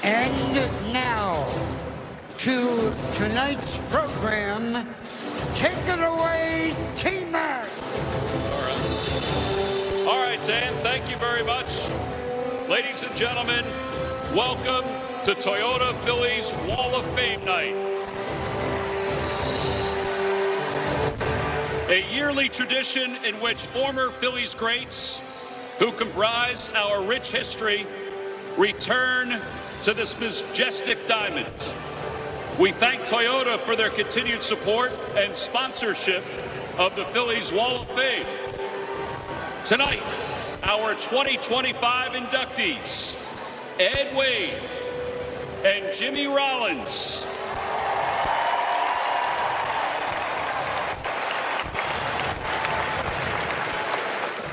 And now, to tonight's program, take it away, T-Mac. All right, Dan, thank you very much. Ladies and gentlemen, welcome to Toyota Phillies Wall of Fame night. A yearly tradition in which former Phillies greats who comprise our rich history return to this majestic diamond. We thank Toyota for their continued support and sponsorship of the Phillies Wall of Fame. Tonight, our 2025 inductees, Ed Wade and Jimmy Rollins.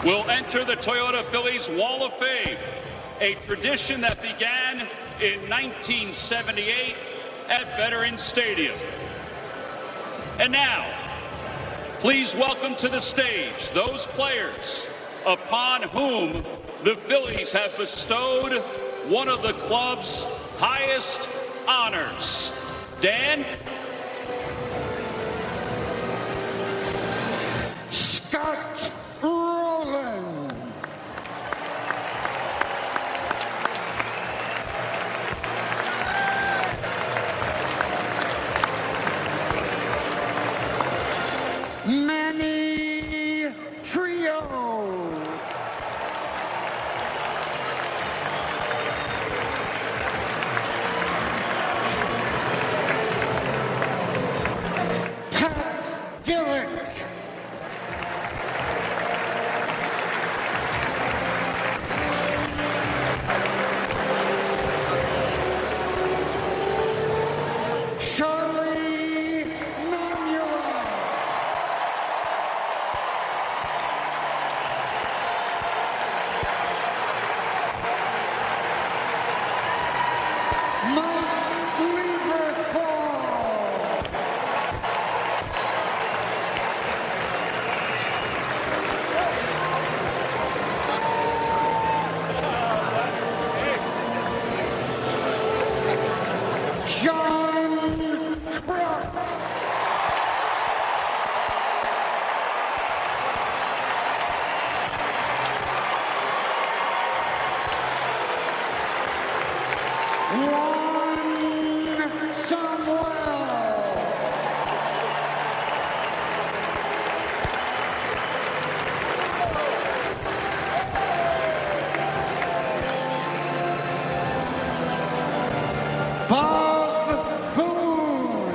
Will enter the Toyota Phillies Wall of Fame, a tradition that began in 1978 at Veterans Stadium. And now, please welcome to the stage those players upon whom the Phillies have bestowed one of the club's highest honors. Dan? Scott Rollins. Manny Trio. Pat Gillick. Charlie Manuel. Mike Lieberthal. John Kruk. Juan Samuel. Bob Boone.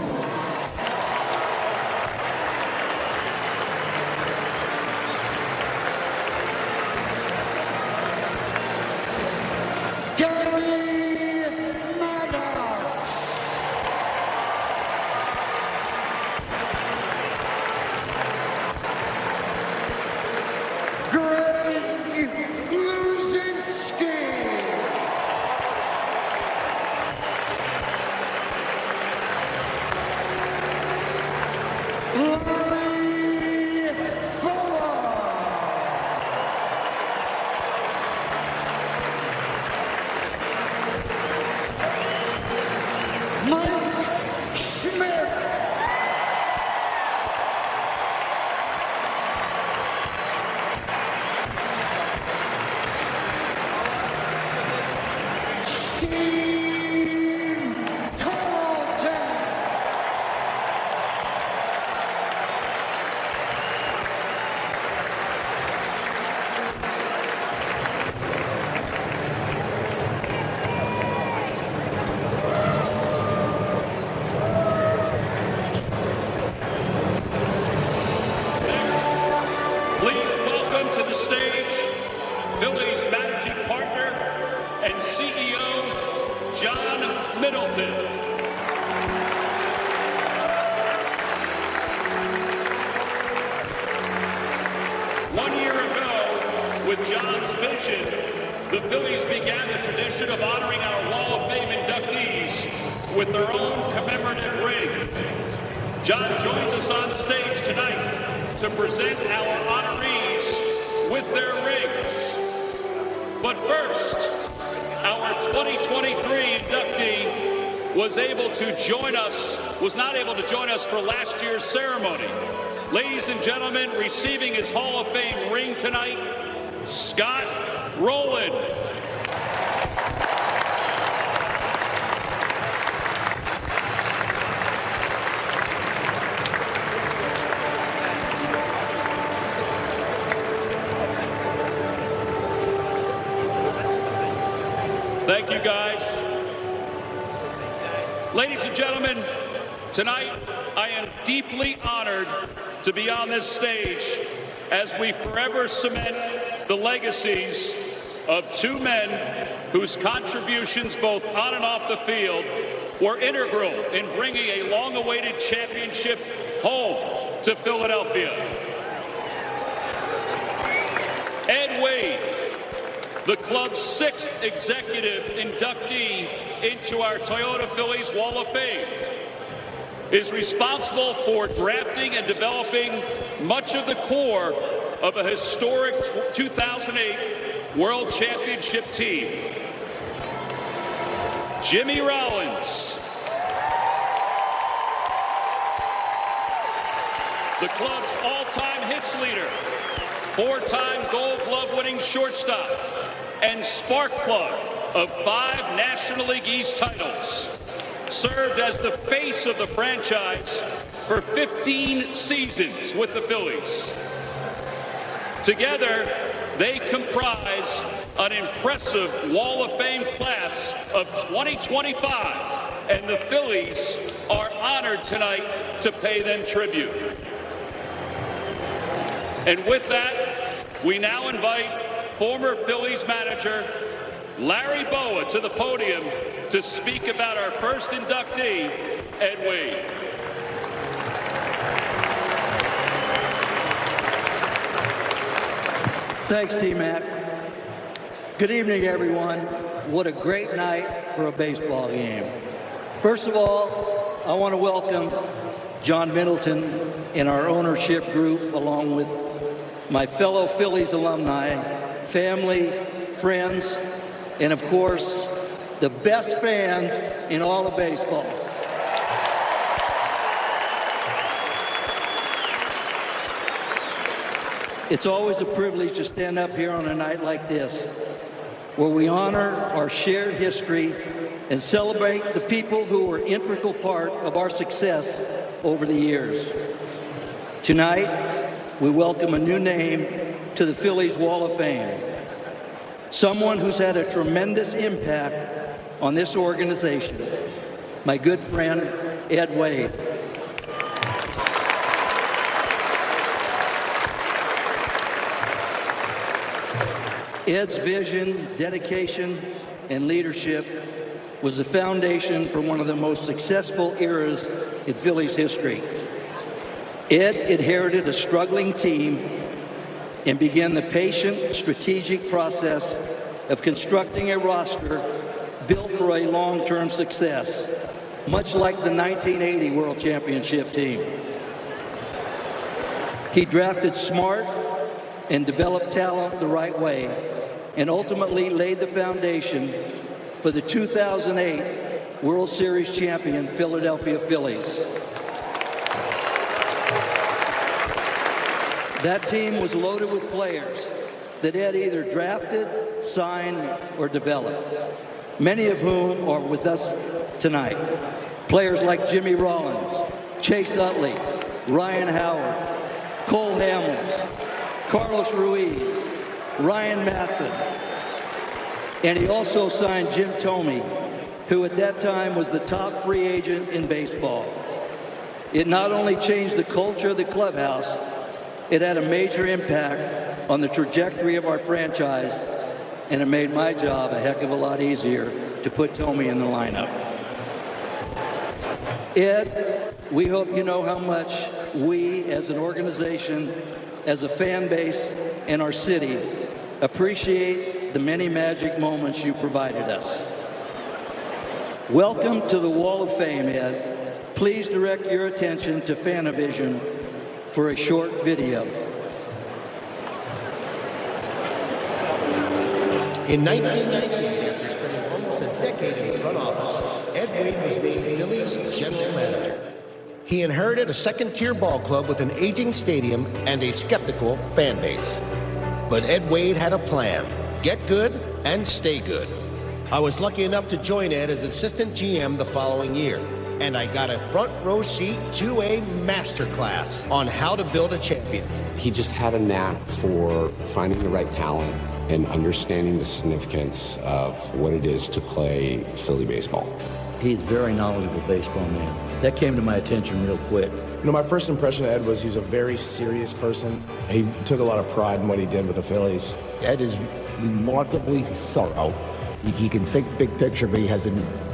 Gary Maddox. Greg Luzinski. Larry Boa. Mike Schmidt. Steve Carlton. Please welcome to the stage Phillies managing partner and CEO, John Middleton. One year ago, with John's vision, the Phillies began the tradition of honoring our Wall of Fame inductees with their own commemorative ring. John joins us on stage tonight to present our honorees with their rings. But first, our 2023 inductees. was not able to join us for last year's ceremony. Ladies and gentlemen, receiving his Hall of Fame ring tonight, Scott Rollins. Thank you, guys. Ladies and gentlemen, tonight I am deeply honored to be on this stage as we forever cement the legacies of two men whose contributions both on and off the field were integral in bringing a long-awaited championship home to Philadelphia. Ed Wade, the club's 6th executive inductee into our Toyota Phillies Wall of Fame, is responsible for drafting and developing much of the core of a historic 2008 World Championship team. Jimmy Rollins, the club's all-time hits leader, 4-time Gold Glove winning shortstop, and spark plug of 5 National League East titles, served as the face of the franchise for 15 seasons with the Phillies. Together, they comprise an impressive Wall of Fame class of 2025, and the Phillies are honored tonight to pay them tribute. And with that, we now invite former Phillies manager Larry Bowa to the podium to speak about our first inductee, Ed Wade. Thanks, T-Mac. Good evening, everyone. What a great night for a baseball game. First of all, I want to welcome John Middleton and our ownership group, along with my fellow Phillies alumni, family, friends, and of course, the best fans in all of baseball. It's always a privilege to stand up here on a night like this, where we honor our shared history and celebrate the people who were an integral part of our success over the years. Tonight, we welcome a new name to the Phillies Wall of Fame. Someone who's had a tremendous impact on this organization, my good friend, Ed Wade. Ed's vision, dedication, and leadership was the foundation for one of the most successful eras in Phillies history. Ed inherited a struggling team and began the patient, strategic process of constructing a roster built for a long-term success, much like the 1980 World Championship team. He drafted smart and developed talent the right way, and ultimately laid the foundation for the 2008 World Series champion Philadelphia Phillies. That team was loaded with players that Ed either drafted, signed, or developed, many of whom are with us tonight. Players like Jimmy Rollins, Chase Utley, Ryan Howard, Cole Hamels, Carlos Ruiz, Ryan Matson, and he also signed Jim Thome, who at that time was the top free agent in baseball. It not only changed the culture of the clubhouse, it had a major impact on the trajectory of our franchise, and it made my job a heck of a lot easier to put Thome in the lineup. Ed, we hope you know how much we as an organization, as a fan base, and our city appreciate the many magic moments you provided us. Welcome to the Wall of Fame, Ed. Please direct your attention to Fanavision for a short video. In 1998, after spending almost a decade in the front office, Ed Wade was named He inherited a second-tier ball club with an aging stadium and a skeptical fan base. But Ed Wade had a plan: get good and stay good. I was lucky enough to join Ed as assistant GM the following year, and I got a front row seat to a masterclass on how to build a champion. He just had a knack for finding the right talent and understanding the significance of what it is to play Philly baseball. He's a very knowledgeable baseball man. That came to my attention real quick. You know, my first impression of Ed was he was a very serious person. He took a lot of pride in what he did with the Phillies. Ed is remarkably thorough. He can think big picture, but he has a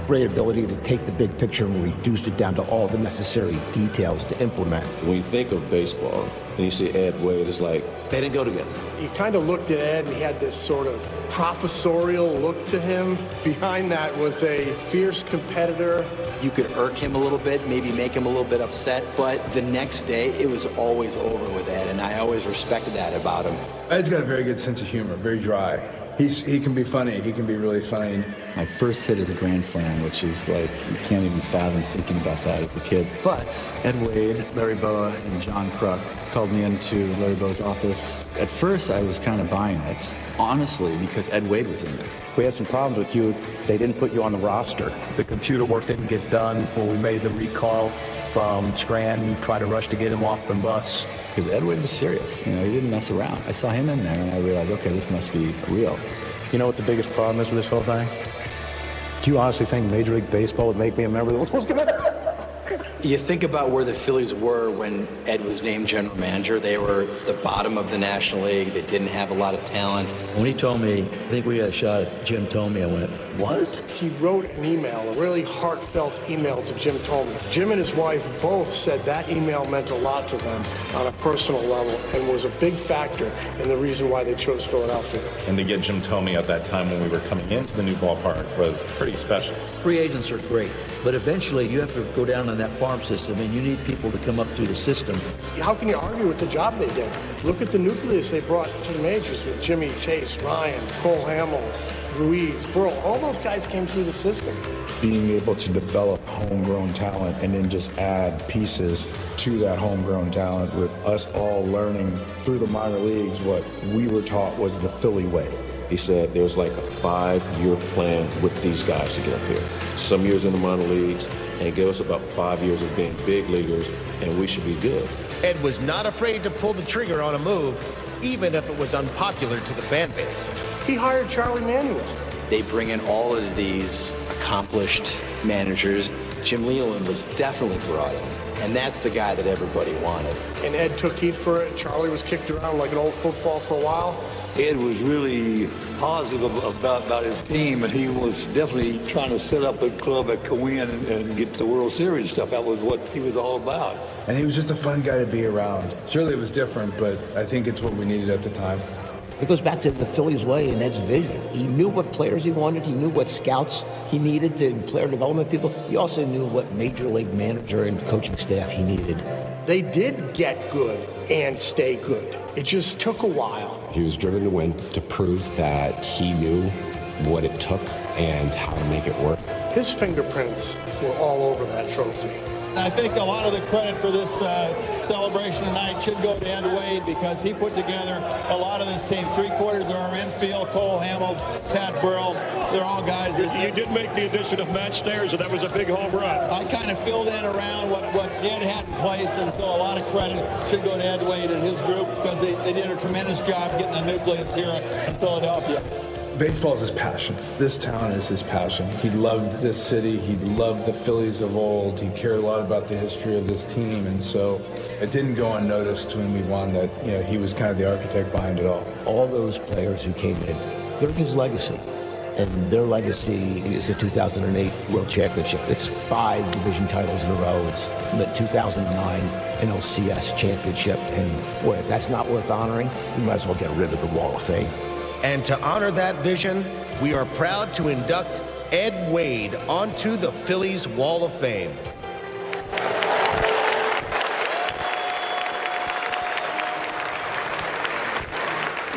great ability to take the big picture and reduce it down to all the necessary details to implement. When you think of baseball and you see Ed Wade, it's like they didn't go together. You kind of looked at Ed and he had this sort of professorial look to him. Behind that was a fierce competitor. You could irk him a little bit, maybe make him a little bit upset, but the next day it was always over with Ed, and I always respected that about him. Ed's got a very good sense of humor, very dry. He can be funny. He can be really funny. My first hit is a grand slam, which is like, you can't even fathom thinking about that as a kid. But Ed Wade, Larry Boa, and John Kruk called me into Larry Boa's office. At first, I was kind of buying it, honestly, because Ed Wade was in there. We had some problems with you. They didn't put you on the roster. The computer work didn't get done when we made the recall from Scranton, tried to rush to get him off the bus. Because Ed Wade was serious. You know, he didn't mess around. I saw him in there, and I realized, okay, this must be real. You know what the biggest problem is with this whole thing? Do you honestly think Major League Baseball would make me a member of the... You think about where the Phillies were when Ed was named general manager. They were the bottom of the National League. They didn't have a lot of talent. When he told me, I think we got a shot at Jim Thome, I went, what? He wrote an email, a really heartfelt email to Jim Thome. Jim and his wife both said that email meant a lot to them on a personal level and was a big factor in the reason why they chose Philadelphia. And to get Jim Thome at that time when we were coming into the new ballpark was pretty special. Free agents are great, but eventually you have to go down on that farm system and you need people to come up through the system. How can you argue with the job they did? Look at the nucleus they brought to the majors with Jimmy, Chase, Ryan, Cole Hamels, Ruiz, Burrell. All those guys came through the system. Being able to develop homegrown talent and then just add pieces to that homegrown talent with us all learning through the minor leagues what we were taught was the Philly way. He said there was like a 5-year plan with these guys to get up here. Some years in the minor leagues, and give us about 5 years of being big leaguers, and we should be good. Ed was not afraid to pull the trigger on a move, even if it was unpopular to the fan base. He hired Charlie Manuel. They bring in all of these accomplished managers. Jim Leland was definitely brought in, and that's the guy that everybody wanted. And Ed took heat for it. Charlie was kicked around like an old football for a while. Ed was really positive about his team, and he was definitely trying to set up a club that could win and get the World Series and stuff. That was what he was all about. And he was just a fun guy to be around. Surely it was different, but I think it's what we needed at the time. It goes back to the Phillies way and Ed's vision. He knew what players he wanted. He knew what scouts he needed to player development people. He also knew what major league manager and coaching staff he needed. They did get good and stay good. It just took a while. He was driven to win, to prove that he knew what it took and how to make it work. His fingerprints were all over that trophy. I think a lot of the credit for this celebration tonight should go to Ed Wade because he put together a lot of this team. 3/4 of our infield, Cole Hamels, Pat Burrell, they're all guys that... You did make the addition of Matt Stairs, and that was a big home run. I kind of filled in around what Ed had in place, and so a lot of credit should go to Ed Wade and his group because they did a tremendous job getting the nucleus here in Philadelphia. Baseball is his passion. This town is his passion. He loved this city. He loved the Phillies of old. He cared a lot about the history of this team, and so it didn't go unnoticed when we won that, you know, he was kind of the architect behind it all. All those players who came in, they're his legacy. And their legacy is the 2008 World Championship. It's 5 division titles in a row. It's the 2009 NLCS Championship. And boy, if that's not worth honoring, you might as well get rid of the Wall of Fame. And to honor that vision, we are proud to induct Ed Wade onto the Phillies Wall of Fame.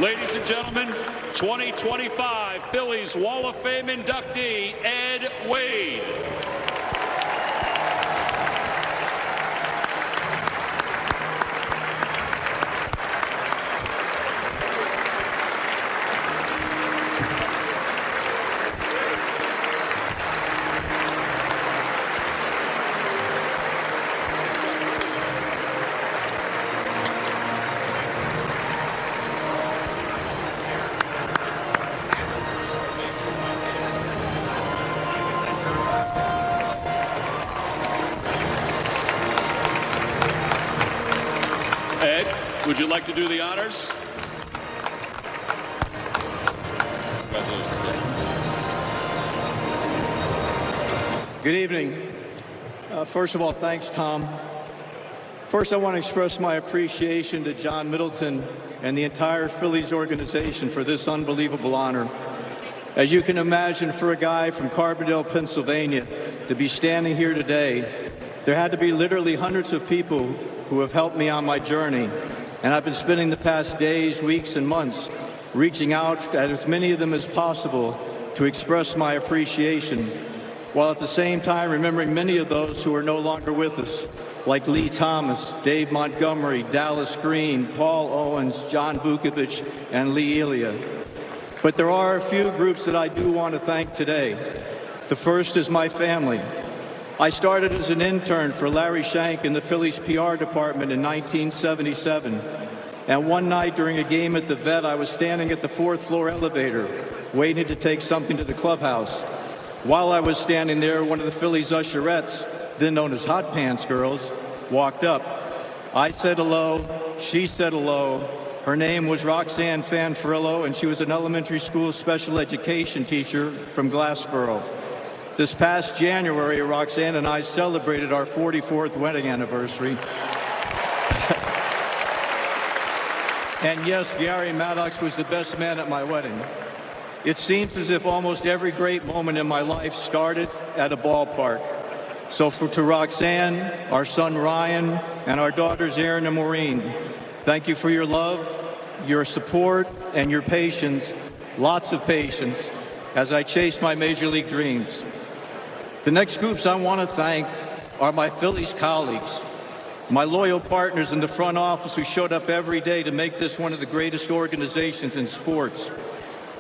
Ladies and gentlemen, 2025 Phillies Wall of Fame inductee, Ed Wade. Would you like to do the honors? Congratulations, Ed. Good evening. First of all, thanks, Tom. First, I want to express my appreciation to John Middleton and the entire Phillies organization for this unbelievable honor. As you can imagine, for a guy from Carbondale, Pennsylvania, to be standing here today, there had to be literally hundreds of people who have helped me on my journey. And I've been spending the past days, weeks, and months reaching out to as many of them as possible to express my appreciation, while at the same time remembering many of those who are no longer with us, like Lee Thomas, Dave Montgomery, Dallas Green, Paul Owens, John Vukovich, and Lee Elia. But there are a few groups that I do want to thank today. The first is my family. I started as an intern for Larry Shank in the Phillies PR department in 1977. And one night during a game at the Vet, I was standing at the 4th floor elevator, waiting to take something to the clubhouse. While I was standing there, one of the Phillies usherettes, then known as Hot Pants Girls, walked up. I said hello, she said hello. Her name was Roxanne Fanfrillo, and she was an elementary school special education teacher from Glassboro. This past January, Roxanne and I celebrated our 44th wedding anniversary. And yes, Gary Maddox was the best man at my wedding. It seems as if almost every great moment in my life started at a ballpark. So to Roxanne, our son Ryan, and our daughters Erin and Maureen, thank you for your love, your support, and your patience, lots of patience, as I chase my major league dreams. The next groups I want to thank are my Phillies colleagues, my loyal partners in the front office who showed up every day to make this one of the greatest organizations in sports.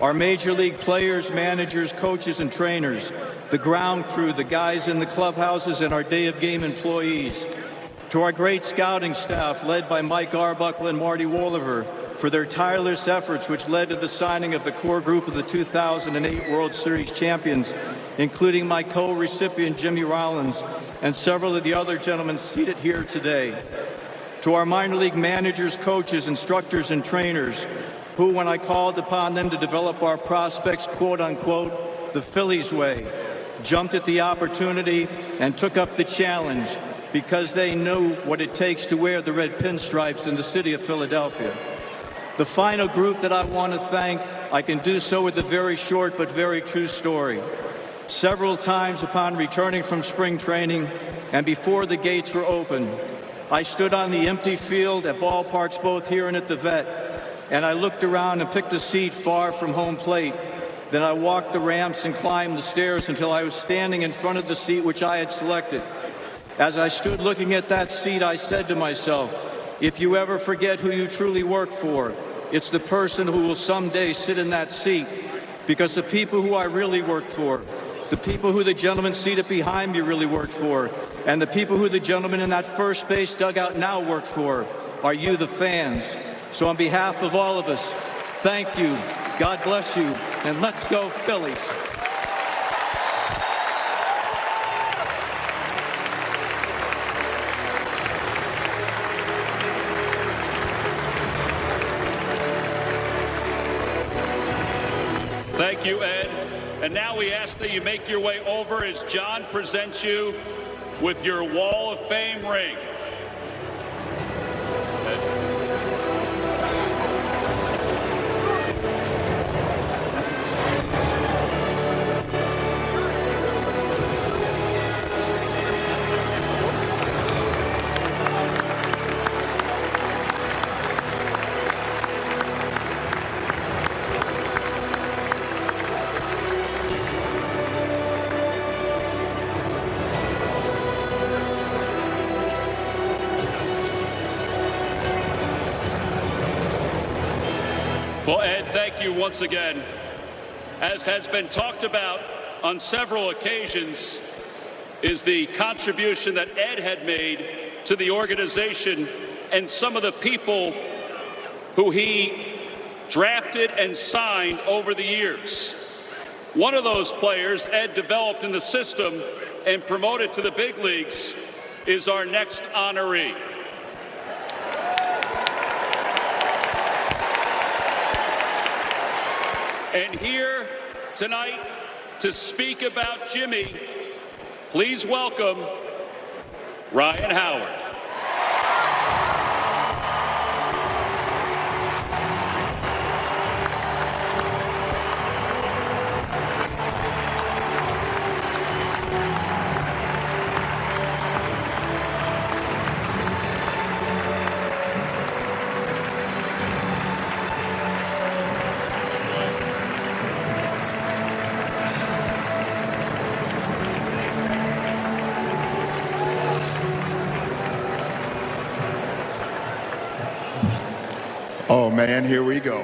Our major league players, managers, coaches, and trainers, the ground crew, the guys in the clubhouses, and our day of game employees. To our great scouting staff, led by Mike Arbuckle and Marty Wolliver, for their tireless efforts which led to the signing of the core group of the 2008 World Series champions, including my co-recipient Jimmy Rollins and several of the other gentlemen seated here today. To our minor league managers, coaches, instructors, and trainers, who, when I called upon them to develop our prospects, quote unquote, the Phillies way, jumped at the opportunity and took up the challenge because they knew what it takes to wear the red pinstripes in the city of Philadelphia. The final group that I want to thank, I can do so with a very short but very true story. Several times upon returning from spring training and before the gates were open, I stood on the empty field at ballparks both here and at the Vet, and I looked around and picked a seat far from home plate. Then I walked the ramps and climbed the stairs until I was standing in front of the seat which I had selected. As I stood looking at that seat, I said to myself, if you ever forget who you truly work for, it's the person who will someday sit in that seat. Because the people who I really work for, the people who the gentleman seated behind me really worked for, and the people who the gentleman in that first base dugout now work for, are you, the fans. So on behalf of all of us, thank you, God bless you, and let's go Phillies. Thank you, Ed. And now we ask that you make your way over as John presents you with your Wall of Fame ring. Well, Ed, thank you once again. As has been talked about on several occasions, is the contribution that Ed had made to the organization and some of the people who he drafted and signed over the years. One of those players Ed developed in the system and promoted to the big leagues is our next honoree. And here tonight to speak about Jimmy, please welcome Ryan Howard. Oh man, here we go.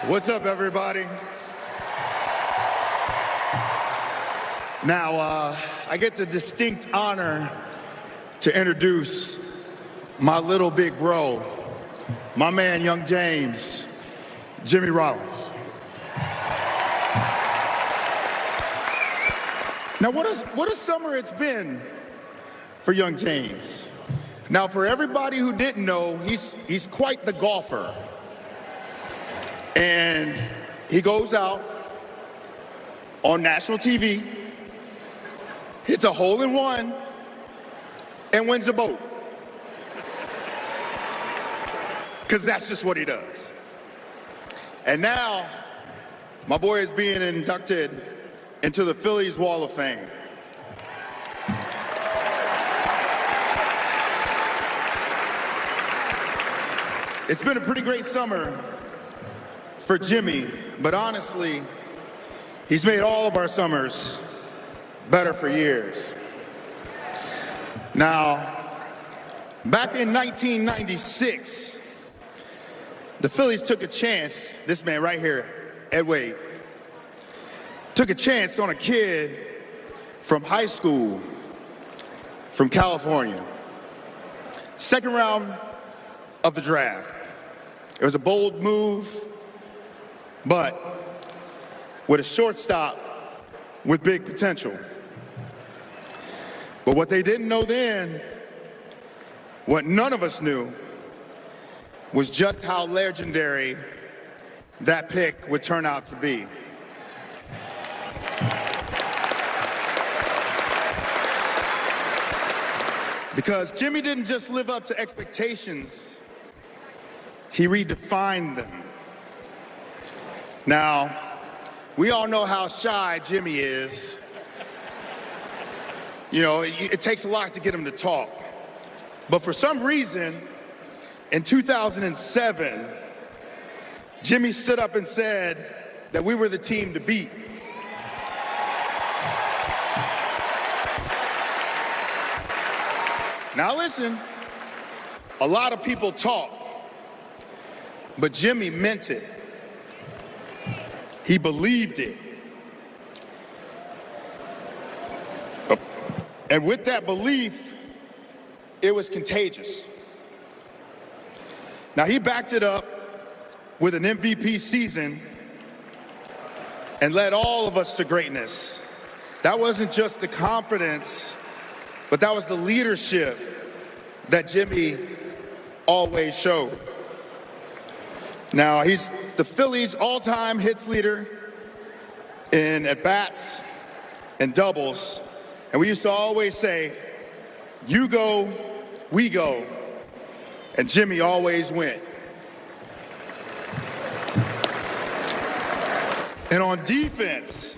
What's up, everybody? Now, I get the distinct honor to introduce my little big bro, my man, young James, Jimmy Rollins. Now, what a summer it's been for young James. Now, for everybody who didn't know, he's quite the golfer. And he goes out on national TV, hits a hole-in-one, and wins a boat. Because that's just what he does. And now, my boy is being inducted into the Phillies Wall of Fame. It's been a pretty great summer for Jimmy, but honestly, he's made all of our summers better for years. Now, back in 1996, the Phillies took a chance, this man right here, Ed Wade, took a chance on a kid from high school from California. Second round of the draft. It was a bold move, but with a shortstop with big potential. But what they didn't know then, what none of us knew, was just how legendary that pick would turn out to be. Because Jimmy didn't just live up to expectations, he redefined them. Now, we all know how shy Jimmy is. You know, it takes a lot to get him to talk. But for some reason, in 2007, Jimmy stood up and said that we were the team to beat. Now listen, a lot of people talk, but Jimmy meant it. He believed it. And with that belief, it was contagious. Now he backed it up with an MVP season and led all of us to greatness. That wasn't just the confidence, but that was the leadership that Jimmy always showed. Now, he's the Phillies' all-time hits leader in at-bats and doubles. And we used to always say, you go, we go. And Jimmy always went. And on defense,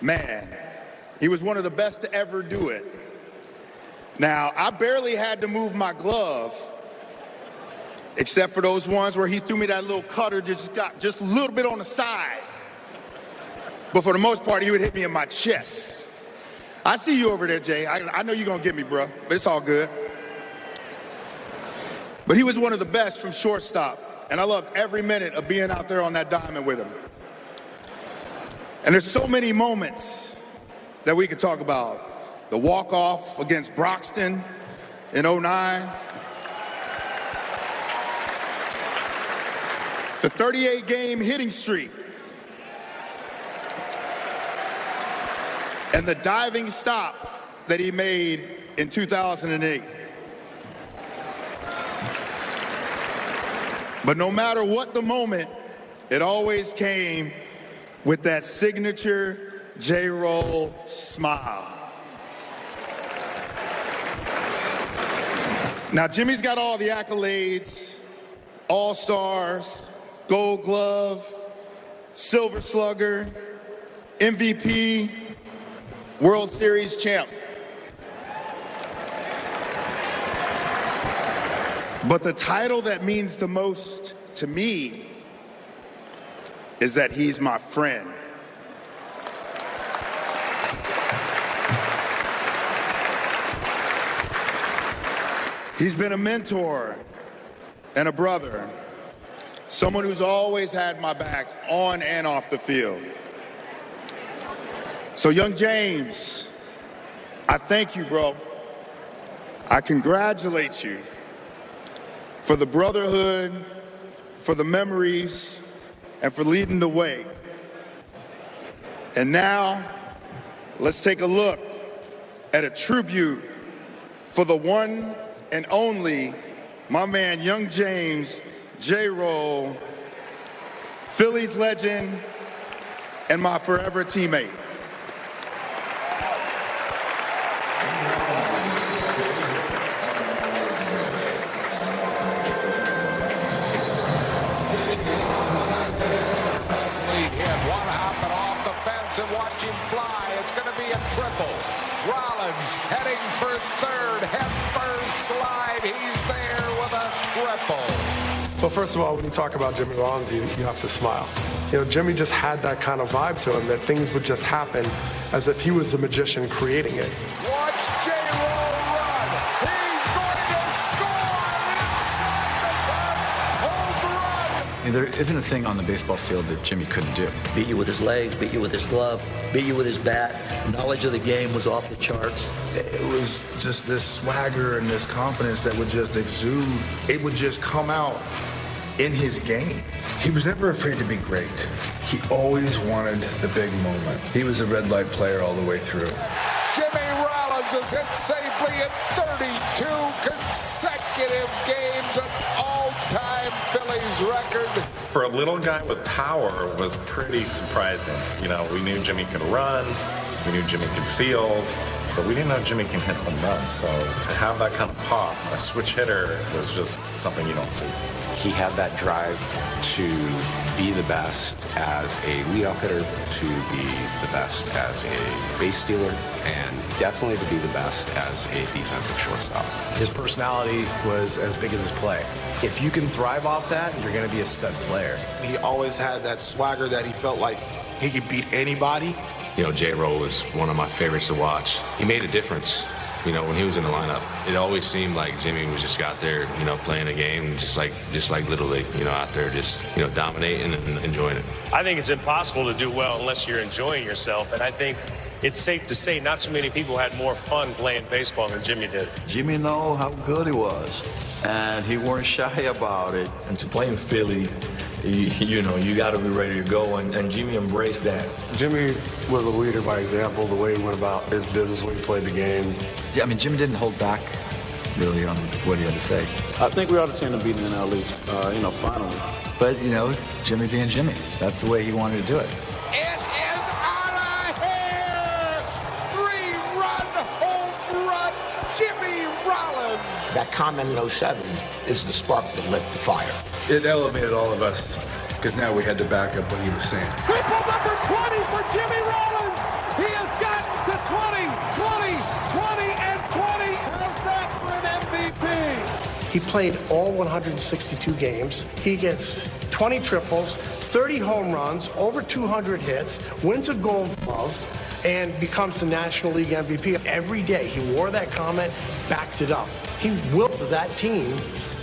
man, he was one of the best to ever do it. Now, I barely had to move my glove, except for those ones where he threw me that little cutter, just a little bit on the side. But for the most part, he would hit me in my chest. I see you over there, Jay. I know you're going to get me, bro, but it's all good. But he was one of the best from shortstop, and I loved every minute of being out there on that diamond with him. And there's so many moments that we could talk about. The walk-off against Broxton in 2009. The 38-game hitting streak. And the diving stop that he made in 2008. But no matter what the moment, it always came with that signature J-Roll smile. Now, Jimmy's got all the accolades, All-Stars, Gold Glove, Silver Slugger, MVP, World Series champ. But the title that means the most to me is that he's my friend. He's been a mentor and a brother, someone who's always had my back on and off the field. So, young James, I thank you, bro. I congratulate you for the brotherhood, for the memories, and for leading the way. And now, let's take a look at a tribute for the one and only, my man, young James, J-Roll, Phillies legend, and my forever teammate. And watch him fly. It's going to be a triple. Rollins heading for third. Head first slide. He's there with a triple. Well, first of all, when you talk about Jimmy Rollins, you have to smile. You know, Jimmy just had that kind of vibe to him, that things would just happen as if he was the magician creating it. Watch J-Roll run. He's going to score inside the park. Home run. There isn't a thing on the baseball field that Jimmy couldn't do. Beat you with his legs, beat you with his glove, beat you with his bat. Knowledge of the game was off the charts. It was just this swagger and this confidence that would just exude. It would just come out in his game. He was never afraid to be great. He always wanted the big moment. He was a red light player all the way through. Jimmy Rollins has hit safely in 32 consecutive games, an all-time Phillies record. For a little guy with power was pretty surprising. You know, we knew Jimmy could run, we knew Jimmy could field, but we didn't know Jimmy can hit home runs. So to have that kind of pop, a switch hitter, was just something you don't see. He had that drive to be the best as a leadoff hitter, to be the best as a base stealer, and definitely to be the best as a defensive shortstop. His personality was as big as his play. If you can thrive off that, you're going to be a stud player. He always had that swagger that he felt like he could beat anybody. You know, J-Roll was one of my favorites to watch. He made a difference. You know, when he was in the lineup, it always seemed like Jimmy was just out there, you know, playing a game, just like Little League, you know, out there just, you know, dominating and enjoying it. I think it's impossible to do well unless you're enjoying yourself, and I think it's safe to say not so many people had more fun playing baseball than Jimmy did. Jimmy knew how good he was, and he weren't shy about it. And to play in Philly, you know, you got to be ready to go, and Jimmy embraced that. Jimmy was a leader by example, the way he went about his business when he played the game. Yeah, I mean, Jimmy didn't hold back really on what he had to say. I think we ought to change the beating in our league, you know, finally. But, you know, Jimmy being Jimmy, that's the way he wanted to do it. It is out of here! 3-run home run, Jimmy Rollins. That comment in 07 is the spark that lit the fire. It elevated all of us, because now we had to back up what he was saying. Triple number 20 for Jimmy Rollins. He has gotten to 20, 20, 20, and 20. How's that for an MVP? He played all 162 games. He gets 20 triples, 30 home runs, over 200 hits, wins a Gold Glove, and becomes the National League MVP. Every day he wore that comment, backed it up. He willed that team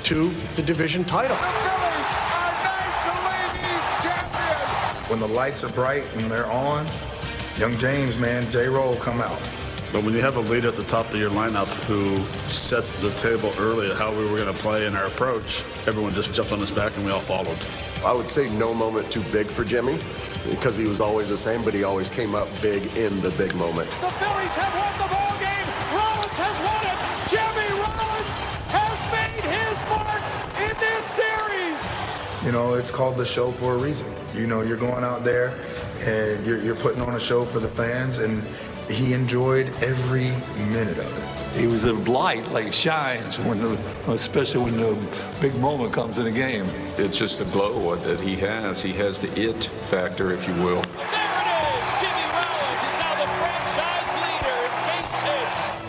to the division title. The Phillies are National League East champions. When the lights are bright and they're on, young James, man, J-Roll come out. But when you have a leader at the top of your lineup who set the table early at how we were going to play in our approach, everyone just jumped on his back and we all followed. I would say no moment too big for Jimmy, because he was always the same, but he always came up big in the big moments. The Phillies have won the ball game. Rollins has won it. Jimmy Rollins has made his mark in this series. You know, it's called the show for a reason. You know, you're going out there and you're putting on a show for the fans, and he enjoyed every minute of it. He was a light, like shines, especially when the big moment comes in a game. It's just the glow that he has. He has the it factor, if you will.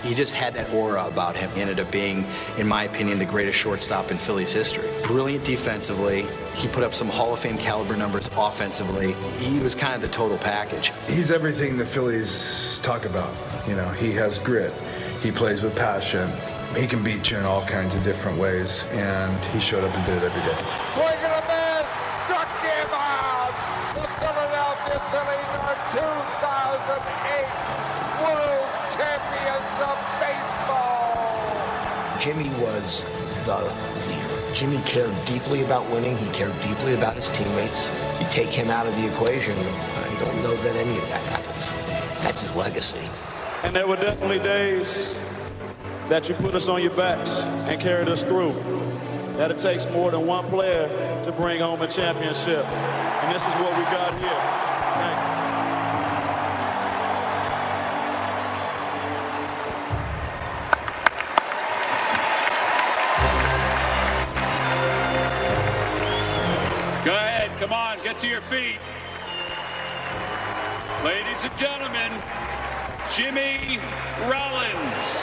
He just had that aura about him. He ended up being, in my opinion, the greatest shortstop in Phillies history. Brilliant defensively. He put up some Hall of Fame caliber numbers offensively. He was kind of the total package. He's everything the Phillies talk about. You know, he has grit. He plays with passion. He can beat you in all kinds of different ways, and he showed up and did it every day. Swing and a miss, struck him out. The Philadelphia Phillies are 2008 World Champions of Baseball. Jimmy was the leader. Jimmy cared deeply about winning. He cared deeply about his teammates. You take him out of the equation, I don't know that any of that happens. That's his legacy. And there were definitely days that you put us on your backs and carried us through. That it takes more than one player to bring home a championship. And this is what we got here. Thank you. Go ahead, come on, get to your feet. Ladies and gentlemen, Jimmy Rollins.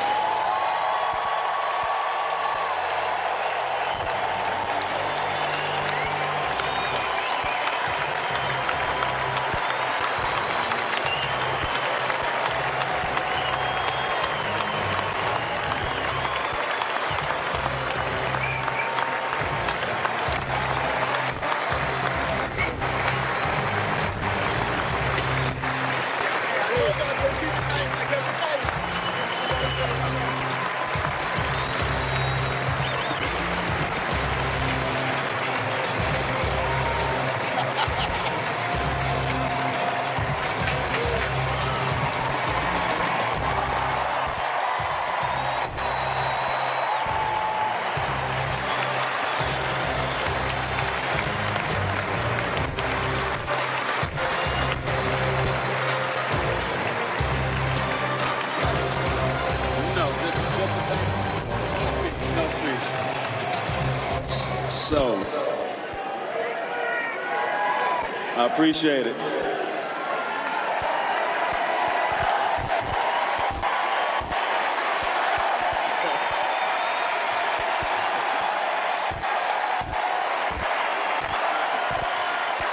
So, I appreciate it.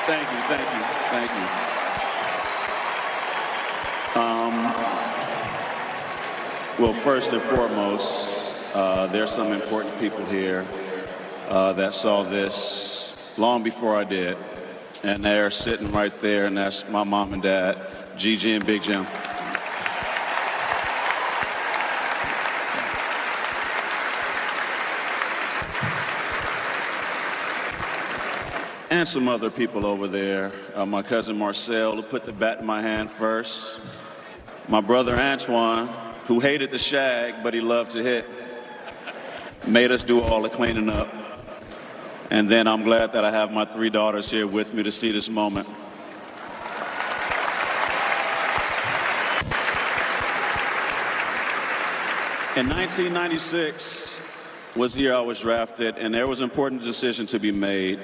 Thank you, thank you, thank you. Well, first and foremost, there's some important people here that saw this long before I did. And they're sitting right there, and that's my mom and dad, Gigi and Big Jim. And some other people over there. My cousin Marcel, who put the bat in my hand first. My brother Antoine, who hated the shag, but he loved to hit. Made us do all the cleaning up. And then I'm glad that I have my 3 daughters here with me to see this moment. In 1996 was the year I was drafted, and there was an important decision to be made.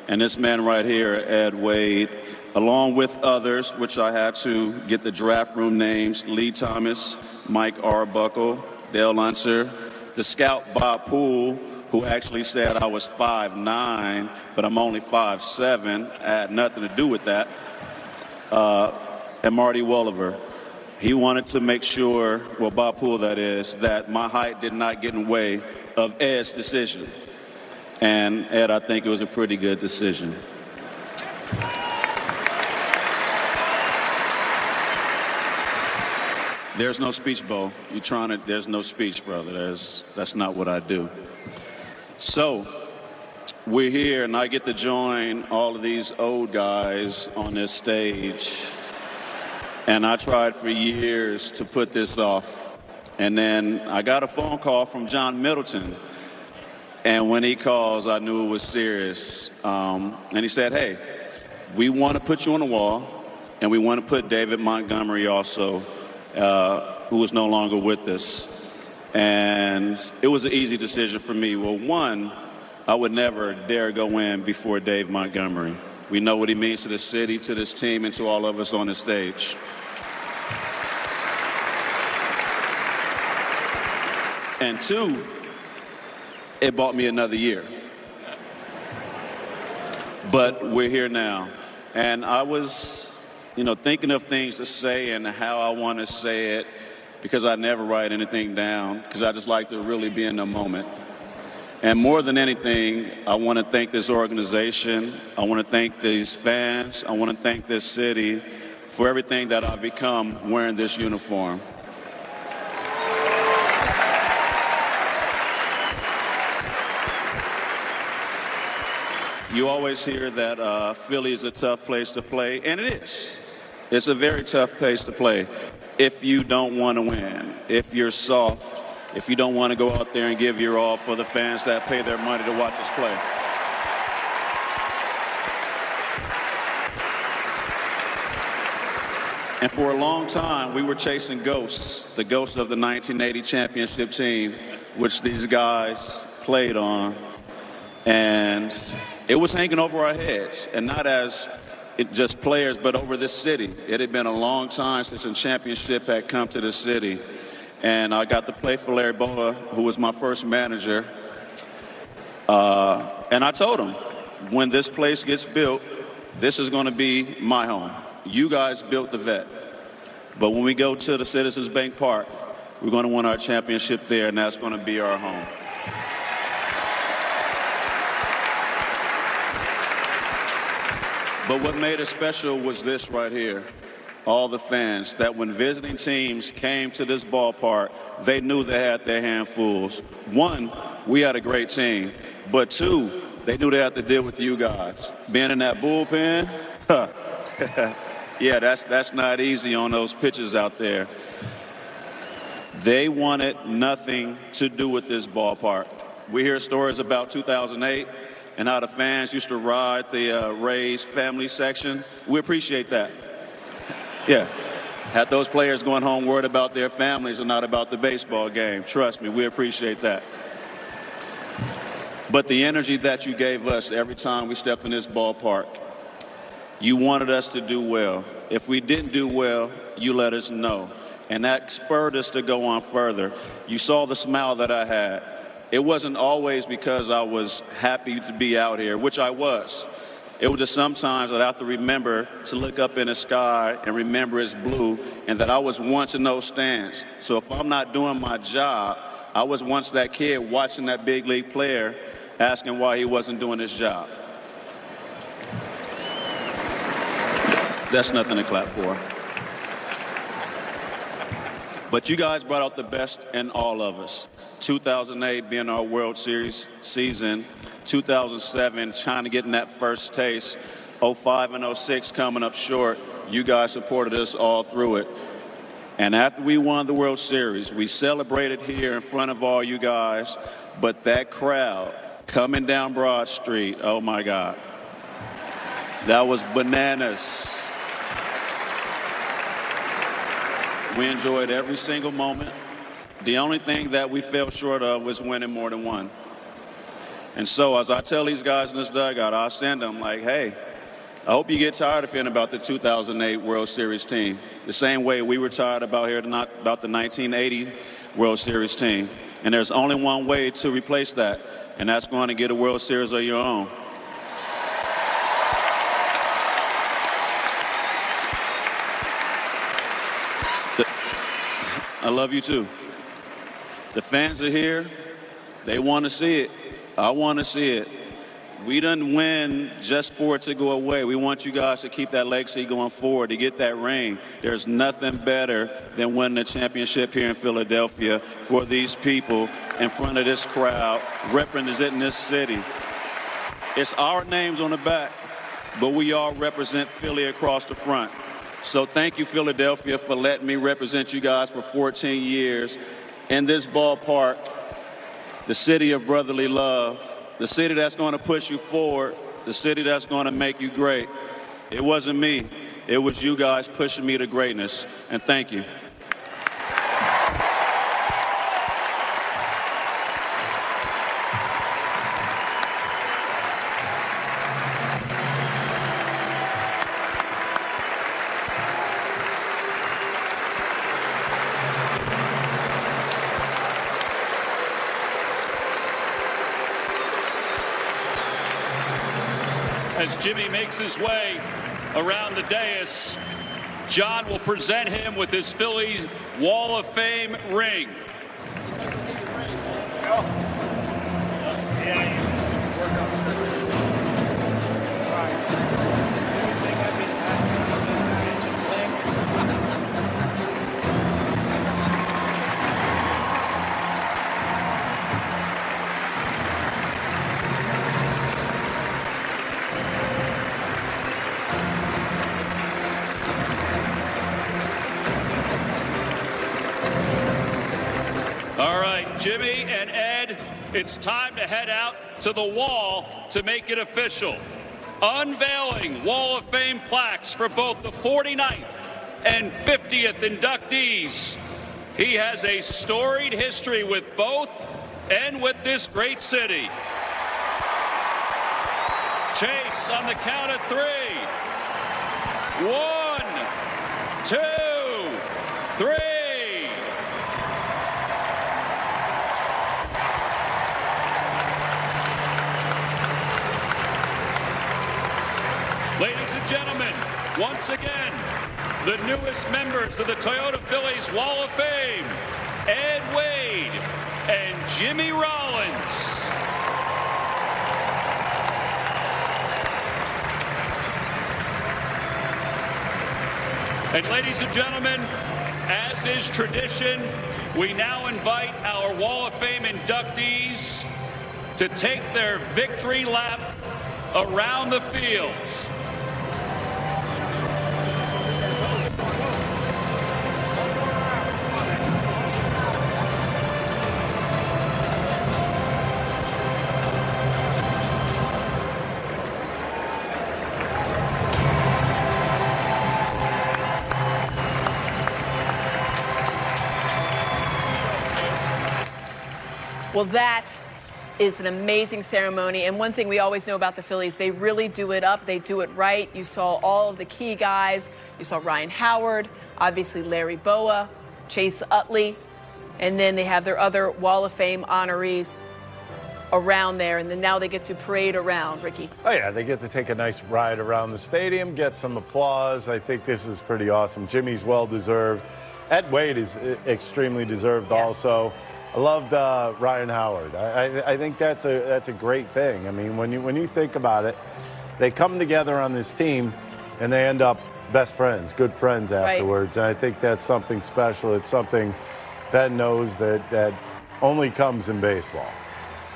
And this man right here, Ed Wade, along with others, which I had to get the draft room names, Lee Thomas, Mike Arbuckle, Dale Unser, the scout Bob Poole, who actually said I was 5'9", but I'm only 5'7". I had nothing to do with that. And Marty Wolliver. He wanted to make sure, well, Bob Poole that is, that my height did not get in the way of Ed's decision. And Ed, I think it was a pretty good decision. There's no speech, Bo. There's no speech, brother. That's not what I do. So, we're here, and I get to join all of these old guys on this stage. And I tried for years to put this off. And then I got a phone call from John Middleton. And when he calls, I knew it was serious. And he said, hey, we want to put you on the wall, and we want to put David Montgomery also, who is no longer with us. And it was an easy decision for me. Well, one, I would never dare go in before Dave Montgomery. We know what he means to the city, to this team, and to all of us on the stage. And two, it bought me another year. But we're here now. And I was, thinking of things to say and how I want to say it, because I never write anything down, because I just like to really be in the moment. And more than anything, I want to thank this organization. I want to thank these fans. I want to thank this city for everything that I've become wearing this uniform. You always hear that Philly is a tough place to play, and it is. It's a very tough place to play if you don't want to win, if you're soft, if you don't want to go out there and give your all for the fans that pay their money to watch us play. And for a long time, we were chasing ghosts, the ghost of the 1980 championship team, which these guys played on. And it was hanging over our heads, and not as just players, but over this city. It had been a long time since a championship had come to the city. And I got to play for Larry Boa, who was my first manager. And I told him, when this place gets built, this is going to be my home. You guys built the vet. But when we go to the Citizens Bank Park, we're going to win our championship there, and that's going to be our home. But what made it special was this right here. All the fans, that when visiting teams came to this ballpark, they knew they had their handfuls. One, we had a great team. But two, they knew they had to deal with you guys. Being in that bullpen, yeah, that's not easy on those pitches out there. They wanted nothing to do with this ballpark. We hear stories about 2008. And how the fans used to ride the Rays family section. We appreciate that. Yeah. Had those players going home worried about their families and not about the baseball game. Trust me, we appreciate that. But the energy that you gave us every time we stepped in this ballpark, you wanted us to do well. If we didn't do well, you let us know. And that spurred us to go on further. You saw the smile that I had. It wasn't always because I was happy to be out here, which I was. It was just sometimes I'd have to remember to look up in the sky and remember it's blue, and that I was once in those stands. So if I'm not doing my job, I was once that kid watching that big league player asking why he wasn't doing his job. That's nothing to clap for. But you guys brought out the best in all of us. 2008 being our World Series season, 2007 trying to get in that first taste, 05 and 06 coming up short. You guys supported us all through it. And after we won the World Series, we celebrated here in front of all you guys, but that crowd coming down Broad Street, oh my God, that was bananas. We enjoyed every single moment. The only thing that we fell short of was winning more than one. And so as I tell these guys in this dugout, I send them like, hey, I hope you get tired of hearing about the 2008 World Series team. The same way we were tired about hearing about the 1980 World Series team. And there's only one way to replace that, and that's going to get a World Series of your own. I love you too. The fans are here. They want to see it. I want to see it. We didn't win just for it to go away. We want you guys to keep that legacy going forward, to get that ring. There's nothing better than winning a championship here in Philadelphia for these people in front of this crowd, representing this city. It's our names on the back, but we all represent Philly across the front. So thank you, Philadelphia, for letting me represent you guys for 14 years in this ballpark the city of brotherly love, the city that's going to push you forward, the city that's going to make you great. It wasn't me. It was you guys pushing me to greatness. And thank you. As Jimmy makes his way around the dais, John will present him with his Phillies Wall of Fame ring. All right, Jimmy and Ed, it's time to head out to the wall to make it official. Unveiling Wall of Fame plaques for both the 49th and 50th inductees. He has a storied history with both and with this great city. Chase on the count of 3. 1, 2, 3. Ladies and gentlemen, once again, the newest members of the Toyota Phillies Wall of Fame, Ed Wade and Jimmy Rollins. And ladies and gentlemen, as is tradition, we now invite our Wall of Fame inductees to take their victory lap around the fields. Well, that is an amazing ceremony. And one thing we always know about the Phillies, they really do it up. They do it right. You saw all of the key guys. You saw Ryan Howard, obviously Larry Boa, Chase Utley, and then they have their other Wall of Fame honorees around there. And then now they get to parade around, Ricky. Oh, yeah, they get to take a nice ride around the stadium, get some applause. I think this is pretty awesome. Jimmy's well-deserved. Ed Wade is extremely deserved also. I loved Ryan Howard. I think that's a great thing. I mean, when you think about it, they come together on this team, and they end up best friends, good friends afterwards. Right. And I think that's something special. It's something Ben knows that only comes in baseball.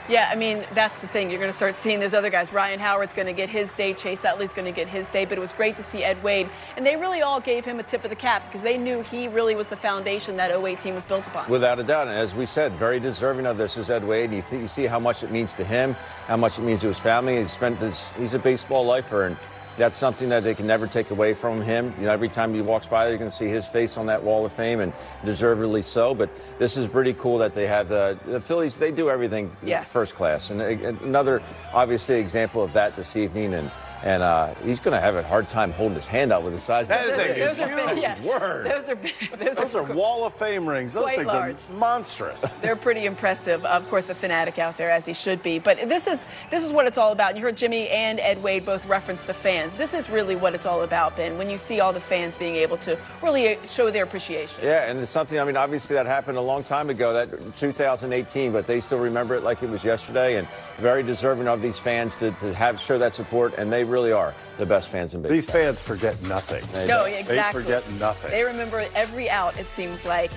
Yeah, I mean, that's the thing. You're going to start seeing those other guys. Ryan Howard's going to get his day. Chase Utley's going to get his day. But it was great to see Ed Wade. And they really all gave him a tip of the cap because they knew he really was the foundation that 08 team was built upon. Without a doubt. And as we said, very deserving of this is Ed Wade. You see how much it means to him, how much it means to his family. He's a baseball lifer. And that's something that they can never take away from him. You know, every time he walks by, you're going to see his face on that Wall of Fame, and deservedly so. But this is pretty cool that they have the Phillies. They do everything first class. And another, obviously, example of that this evening. And he's going to have a hard time holding his hand out with the size. That thing is huge. Word. Those are big. Those are Wall of Fame rings. Those things are monstrous. They're pretty impressive. Of course, the fanatic out there, as he should be. But this is what it's all about. You heard Jimmy and Ed Wade both reference the fans. This is really what it's all about, Ben, when you see all the fans being able to really show their appreciation. Yeah, and it's something, I mean, obviously that happened a long time ago, that 2018, but they still remember it like it was yesterday, and very deserving of these fans to show that support, and they really are the best fans in baseball. These fans forget nothing. No, exactly. They forget nothing. They remember every out, it seems like.